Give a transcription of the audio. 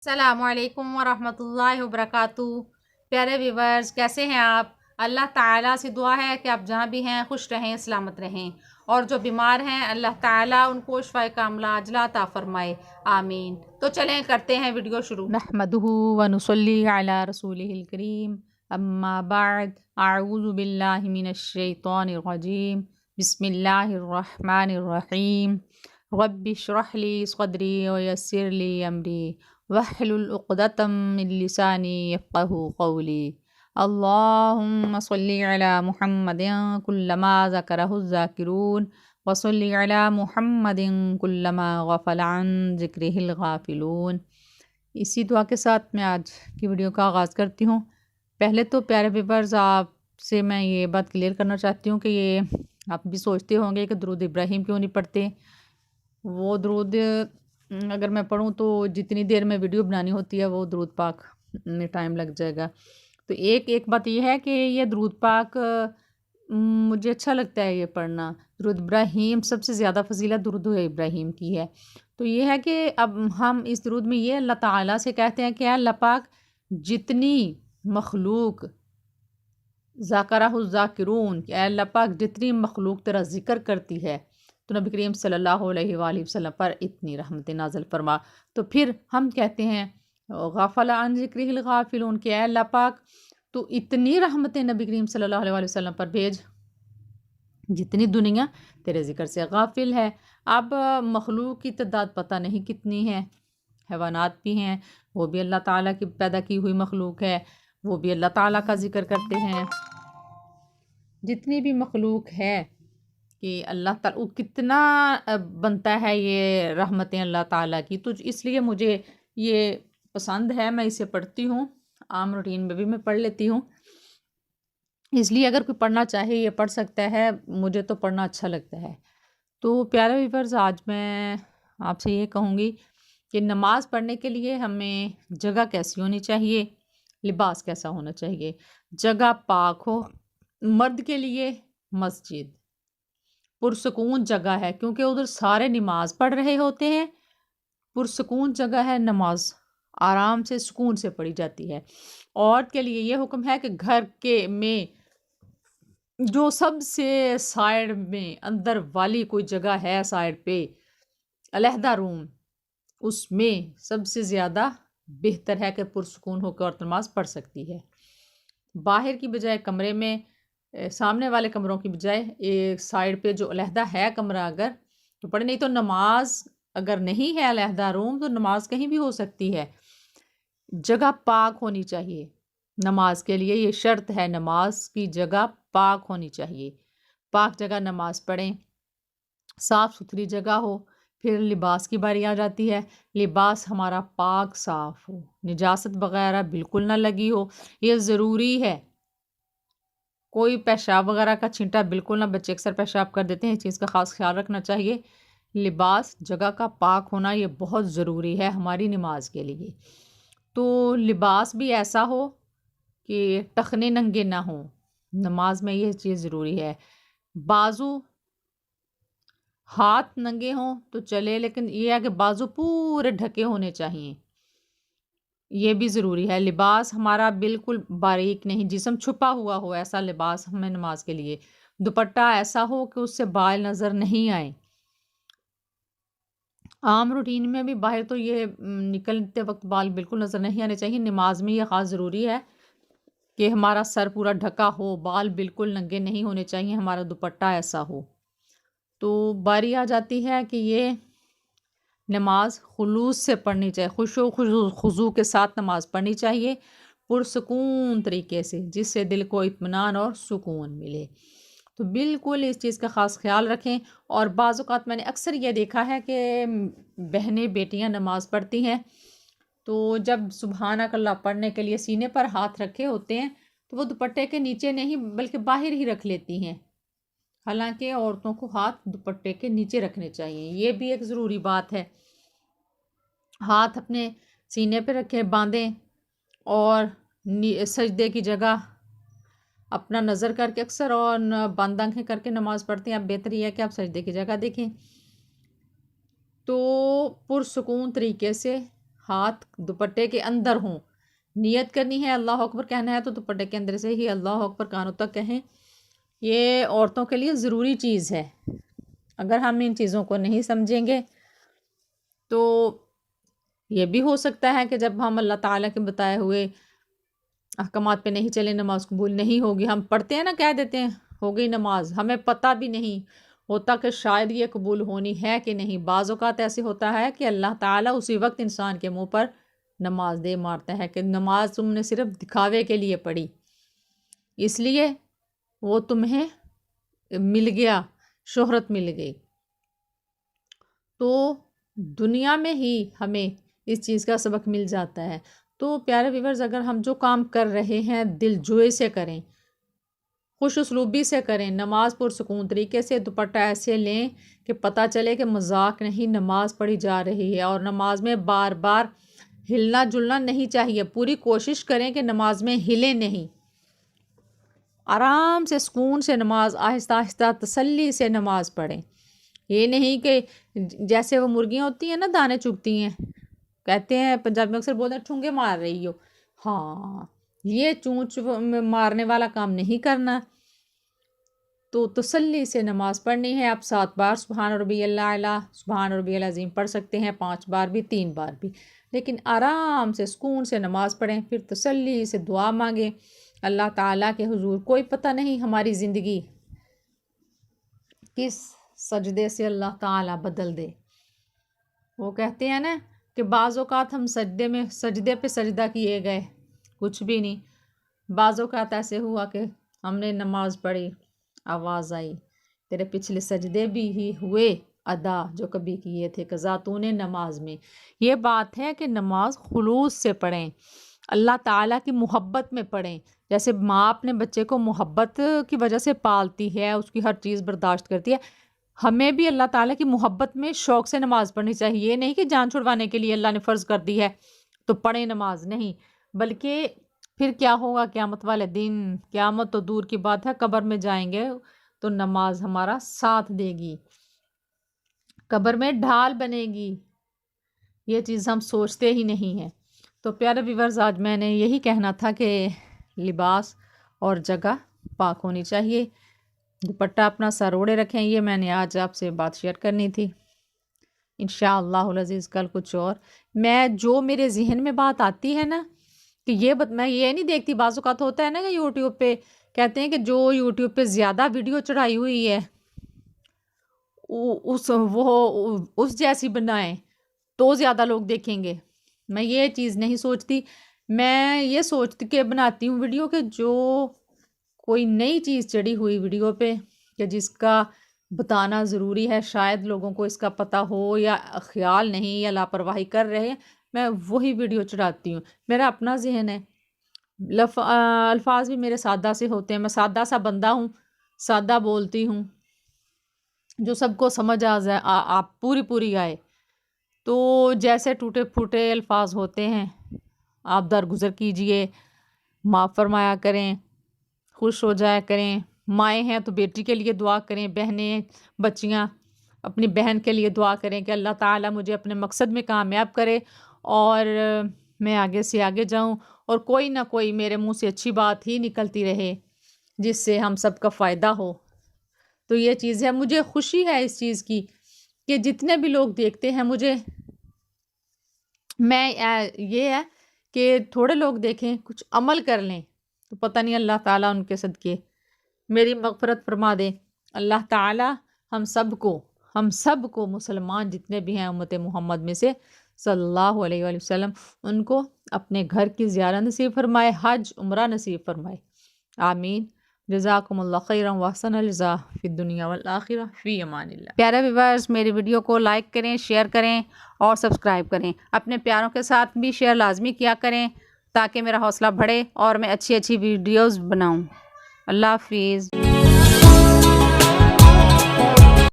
السلام علیکم ورحمۃ اللہ وبرکاتہ۔ پیارے ویورز، کیسے ہیں آپ؟ اللہ تعالیٰ سے دعا ہے کہ آپ جہاں بھی ہیں خوش رہیں، سلامت رہیں، اور جو بیمار ہیں اللہ تعالیٰ ان کو شفائے کاملہ عاجلہ عطا فرمائے، آمین۔ تو چلیں کرتے ہیں ویڈیو شروع۔ نحمدہ ونصلی علی رسولہ الکریم، اما بعد، اعوذ باللہ من الشیطان الرجیم، بسم اللہ الرحمن الرحیم۔ رب اشرح لی صدری ویسر لی امری واحلل عقدۃ من لسانی یفقہوا قولی۔ اللہم صلی علی محمد کلما ذکرہ الذاکرون وصلی علی محمد کلما غفل عن ذکرہ الغافلون۔ اسی دعا کے ساتھ میں آج کی ویڈیو کا آغاز کرتی ہوں۔ پہلے تو پیارے ویورز، آپ سے میں یہ بات کلیئر کرنا چاہتی ہوں کہ یہ آپ بھی سوچتے ہوں گے کہ درود ابراہیم کیوں نہیں پڑھتے۔ وہ درود اگر میں پڑھوں تو جتنی دیر میں ویڈیو بنانی ہوتی ہے وہ درود پاک میں ٹائم لگ جائے گا۔ تو ایک بات یہ ہے کہ یہ درود پاک مجھے اچھا لگتا ہے یہ پڑھنا۔ درود ابراہیم سب سے زیادہ فضیلت درود ابراہیم کی ہے۔ تو یہ ہے کہ اب ہم اس درود میں یہ اللہ تعالیٰ سے کہتے ہیں کہ اے اللہ پاک، جتنی مخلوق ذاکرہ الذاکرون، کہ اے اللہ پاک جتنی مخلوق تیرا ذکر کرتی ہے تو نبی کریم صلی اللہ علیہ وآلہ وسلم پر اتنی رحمت نازل فرما۔ تو پھر ہم کہتے ہیں غافل عن ذکرہ الغافلون، کہ اے اللہ پاک تو اتنی رحمت نبی کریم صلی اللہ علیہ وآلہ وسلم پر بھیج جتنی دنیا تیرے ذکر سے غافل ہے۔ اب مخلوق کی تعداد پتہ نہیں کتنی ہے، حیوانات بھی ہیں، وہ بھی اللہ تعالیٰ کی پیدا کی ہوئی مخلوق ہے، وہ بھی اللہ تعالیٰ کا ذکر کرتے ہیں۔ جتنی بھی مخلوق ہے کہ اللہ تعالیٰ کتنا بنتا ہے یہ رحمتیں اللہ تعالیٰ کی، تو اس لیے مجھے یہ پسند ہے، میں اسے پڑھتی ہوں، عام روٹین میں بھی میں پڑھ لیتی ہوں۔ اس لیے اگر کوئی پڑھنا چاہے یہ پڑھ سکتا ہے، مجھے تو پڑھنا اچھا لگتا ہے۔ تو پیارے ویورز، آج میں آپ سے یہ کہوں گی کہ نماز پڑھنے کے لیے ہمیں جگہ کیسی ہونی چاہیے، لباس کیسا ہونا چاہیے۔ جگہ پاک ہو، مرد کے لیے مسجد پرسکون جگہ ہے، کیونکہ ادھر سارے نماز پڑھ رہے ہوتے ہیں، پرسکون جگہ ہے، نماز آرام سے سکون سے پڑھی جاتی ہے۔ عورت کے لیے یہ حکم ہے کہ گھر کے میں جو سب سے سائڈ میں اندر والی کوئی جگہ ہے، سائڈ پہ علیحدہ روم، اس میں سب سے زیادہ بہتر ہے کہ پرسکون ہو کر عورت نماز پڑھ سکتی ہے۔ باہر کی بجائے کمرے میں، سامنے والے کمروں کی بجائے ایک سائڈ پہ جو علیحدہ ہے کمرہ اگر تو پڑھے، نہیں تو نماز اگر نہیں ہے علیحدہ روم تو نماز کہیں بھی ہو سکتی ہے۔ جگہ پاک ہونی چاہیے، نماز کے لیے یہ شرط ہے، نماز کی جگہ پاک ہونی چاہیے۔ پاک جگہ نماز پڑھیں، صاف ستھری جگہ ہو۔ پھر لباس کی باری آ جاتی ہے، لباس ہمارا پاک صاف ہو، نجاست وغیرہ بالکل نہ لگی ہو، یہ ضروری ہے۔ کوئی پیشاب وغیرہ کا چھینٹا بالکل نہ، بچے اکثر پیشاب کر دیتے ہیں، اس چیز کا خاص خیال رکھنا چاہیے۔ لباس جگہ کا پاک ہونا یہ بہت ضروری ہے ہماری نماز کے لیے۔ تو لباس بھی ایسا ہو کہ ٹخنے ننگے نہ ہوں، نماز میں یہ چیز ضروری ہے۔ بازو ہاتھ ننگے ہوں تو چلے، لیکن یہ ہے کہ بازو پورے ڈھکے ہونے چاہیے، یہ بھی ضروری ہے۔ لباس ہمارا بالکل باریک نہیں، جسم چھپا ہوا ہو، ایسا لباس ہمیں نماز کے لیے۔ دوپٹہ ایسا ہو کہ اس سے بال نظر نہیں آئے۔ عام روٹین میں بھی باہر تو یہ نکلتے وقت بال بالکل نظر نہیں آنے چاہیے، نماز میں یہ خاص ضروری ہے کہ ہمارا سر پورا ڈھکا ہو، بال بالکل ننگے نہیں ہونے چاہیے، ہمارا دوپٹہ ایسا ہو۔ تو باری آ جاتی ہے کہ یہ نماز خلوص سے پڑھنی چاہیے، خشوع و خضوع کے ساتھ نماز پڑھنی چاہیے، پرسکون طریقے سے، جس سے دل کو اطمینان اور سکون ملے۔ تو بالکل اس چیز کا خاص خیال رکھیں۔ اور بعض اوقات میں نے اکثر یہ دیکھا ہے کہ بہنیں بیٹیاں نماز پڑھتی ہیں تو جب سبحانک اللہ پڑھنے کے لیے سینے پر ہاتھ رکھے ہوتے ہیں تو وہ دوپٹے کے نیچے نہیں بلکہ باہر ہی رکھ لیتی ہیں، حالانکہ عورتوں کو ہاتھ دوپٹے کے نیچے رکھنے چاہیے، یہ بھی ایک ضروری بات ہے۔ ہاتھ اپنے سینے پہ رکھیں، باندھیں، اور سجدے کی جگہ اپنا نظر کر کے، اکثر اور بند آنکھیں کر کے نماز پڑھتے ہیں، اب بہتر یہ ہے کہ آپ سجدے کی جگہ دیکھیں۔ تو پرسکون طریقے سے ہاتھ دوپٹے کے اندر ہوں. نیت کرنی ہے اللہ اکبر کہنا ہے تو دوپٹے کے اندر سے ہی اللہ اکبر کانوں تک کہیں. یہ عورتوں کے لیے ضروری چیز ہے. اگر ہم ان چیزوں کو نہیں سمجھیں گے تو یہ بھی ہو سکتا ہے کہ جب ہم اللہ تعالیٰ کے بتائے ہوئے احکامات پہ نہیں چلیں نماز قبول نہیں ہوگی. ہم پڑھتے ہیں نا، کہہ دیتے ہیں ہو گئی نماز، ہمیں پتہ بھی نہیں ہوتا کہ شاید یہ قبول ہونی ہے کہ نہیں. بعض اوقات ایسے ہوتا ہے کہ اللہ تعالیٰ اسی وقت انسان کے منہ پر نماز دے مارتا ہے کہ نماز تم نے صرف دکھاوے کے لیے پڑھی، اس لیے وہ تمہیں مل گیا، شہرت مل گئی. تو دنیا میں ہی ہمیں اس چیز کا سبق مل جاتا ہے. تو پیارے ویورز، اگر ہم جو کام کر رہے ہیں دل جوئی سے کریں، خوش اسلوبی سے کریں، نماز پرسکون طریقے سے، دوپٹہ ایسے لیں کہ پتہ چلے کہ مذاق نہیں نماز پڑھی جا رہی ہے. اور نماز میں بار بار ہلنا جلنا نہیں چاہیے. پوری کوشش کریں کہ نماز میں ہلیں نہیں. آرام سے سکون سے نماز، آہستہ آہستہ تسلی سے نماز پڑھیں. یہ نہیں کہ جیسے وہ مرغیاں ہوتی ہیں نا دانے چگتی ہیں، کہتے ہیں پنجابی میں اکثر بولتے ہیں ٹھونگے مار رہی ہو. ہاں، یہ چونچ مارنے والا کام نہیں کرنا. تو تسلی سے نماز پڑھنی ہے. آپ 7 بار سبحان ربی اللہ اعلیٰ، سبحان ربی العظیم پڑھ سکتے ہیں، 5 بار بھی، 3 بار بھی، لیکن آرام سے سکون سے نماز پڑھیں. پھر تسلی سے دعا مانگیں اللہ تعالیٰ کے حضور. کوئی پتہ نہیں ہماری زندگی کس سجدے سے اللہ تعالیٰ بدل دے. وہ کہتے ہیں نا کہ بعض اوقات ہم سجدے پہ سجدہ کیے گئے، کچھ بھی نہیں. بعض اوقات ایسے ہوا کہ ہم نے نماز پڑھی، آواز آئی تیرے پچھلے سجدے بھی ہی ہوئے ادا جو کبھی کیے تھے قضا تو نے نماز میں. یہ بات ہے کہ نماز خلوص سے پڑھیں، اللہ تعالیٰ کی محبت میں پڑھیں. جیسے ماں اپنے بچے کو محبت کی وجہ سے پالتی ہے، اس کی ہر چیز برداشت کرتی ہے، ہمیں بھی اللہ تعالیٰ کی محبت میں شوق سے نماز پڑھنی چاہیے. یہ نہیں کہ جان چھڑوانے کے لیے اللہ نے فرض کر دی ہے تو پڑھیں نماز، نہیں. بلکہ پھر کیا ہوگا قیامت والے دن؟ قیامت تو دور کی بات ہے، قبر میں جائیں گے تو نماز ہمارا ساتھ دے گی، قبر میں ڈھال بنے گی. یہ چیز ہم سوچتے ہی نہیں ہیں. تو پیارے ویورز، آج میں نے یہی کہنا تھا کہ لباس اور جگہ پاک ہونی چاہیے. دوپٹہ اپنا سر اوڑے رکھیں. یہ میں نے آج آپ سے بات شیئر کرنی تھی. انشاءاللہ العزیز کل کچھ اور میں جو میرے ذہن میں بات آتی ہے نا کہ میں یہ نہیں دیکھتی. بعض اوقات ہوتا ہے نا کہ یوٹیوب پہ کہتے ہیں کہ جو یوٹیوب پہ زیادہ ویڈیو چڑھائی ہوئی ہے اس جیسی بنائیں تو زیادہ لوگ دیکھیں گے. میں یہ چیز نہیں سوچتی. میں یہ سوچتی کہ بناتی ہوں ویڈیو کہ جو کوئی نئی چیز چڑھی ہوئی ویڈیو پہ کہ جس کا بتانا ضروری ہے، شاید لوگوں کو اس کا پتہ ہو یا خیال نہیں یا لاپرواہی کر رہے ہیں، میں وہی ویڈیو چڑھاتی ہوں. میرا اپنا ذہن ہے، الفاظ بھی میرے سادہ سے ہوتے ہیں. میں سادہ سا بندہ ہوں، سادہ بولتی ہوں، جو سب کو سمجھ آ جائے، آپ پوری آئے. تو جیسے ٹوٹے پھوٹے الفاظ ہوتے ہیں آپ درگزر کیجئے، معاف فرمایا کریں، خوش ہو جایا کریں. مائیں ہیں تو بیٹی کے لیے دعا کریں، بہنیں بچیاں اپنی بہن کے لیے دعا کریں کہ اللہ تعالیٰ مجھے اپنے مقصد میں کامیاب کرے اور میں آگے سے آگے جاؤں اور کوئی نہ کوئی میرے منہ سے اچھی بات ہی نکلتی رہے جس سے ہم سب کا فائدہ ہو. تو یہ چیز ہے، مجھے خوشی ہے اس چیز کی کہ جتنے بھی لوگ دیکھتے ہیں مجھے، میں یہ ہے کہ تھوڑے لوگ دیکھیں کچھ عمل کر لیں تو پتہ نہیں اللہ تعالیٰ ان کے صدقے میری مغفرت فرما دے. اللہ تعالیٰ ہم سب کو مسلمان جتنے بھی ہیں امت محمد میں سے صلی اللہ علیہ وآلہ وسلم، ان کو اپنے گھر کی زیارت نصیب فرمائے، حج عمرہ نصیب فرمائے. آمین. جزاکم اللہ خیرا واحسن الجزاء فی الدنیا والآخرہ فی امان اللہ. پیارے ویورز، میری ویڈیو کو لائک کریں، شیئر کریں اور سبسکرائب کریں. اپنے پیاروں کے ساتھ بھی شیئر لازمی کیا کریں تاکہ میرا حوصلہ بڑھے اور میں اچھی ویڈیوز بناؤں. اللہ حافظ.